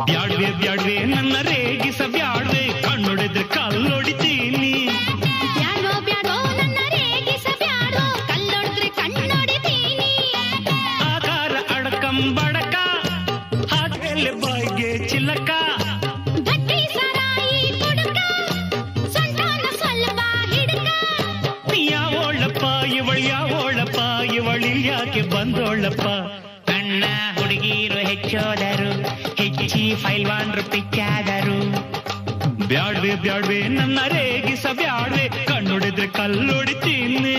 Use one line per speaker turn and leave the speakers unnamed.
ಬ್ಯಾಡ್ವೆ ಬ್ಯಾಡ್ವೆ ನನ್ನ ರೇಗಿಸ ಬ್ಯಾಡ್ವೆ ಕಣ್ಣೊಡೆದ್ರೆ ಕಲ್ಲೊಡಿತೀನಿ.
ಬ್ಯಾಡ್ವೋ ಬ್ಯಾಡ್ವೋ ನನ್ನ ರೇಗಿಸ ಬ್ಯಾಡ್ವೋ ಕಲ್ಲೊಡೆದ್ರೆ ಕಣ್ಣೊಡಿತೀನಿ.
ಆಕಾರ ಅಡಕಂಬಡಕ ಹಾಗೆಲೆ ಬಾಯಿಗೆ ಚಿಲ್ಲಕ.
ಬಡ್ಡಿ ಸರಾಯಿ ಕುಡುಕ ಸಂತಾನ ಸ್ವಲ್ಪ ಹಿಡುಕ.
ಯಾವೋಳಪ್ಪ ಯಾವೋಳಪ್ಪ ಇವಳಿಲ್ಯಾಕೆ ಬಂದೋಳಪ್ಪ.
ಕಣ್ಣ ಹುಡುಗೀರು ಹೆಚ್ಚೋದರು ಹೆಚ್ಚಿ ಫೈಲ್ವಾನ್ರು ಪಿಚ್ಚಾದರು.
ಬ್ಯಾಡ್ವೆ ಬ್ಯಾಡ್ವೆ ನನ್ನ ರೇಗಿಸ ಬ್ಯಾಡ್ವೆ ಕಣ್ಣೊಡೆದ್ರೆ ಕಲ್ಲೊಡಿತೀನಿ.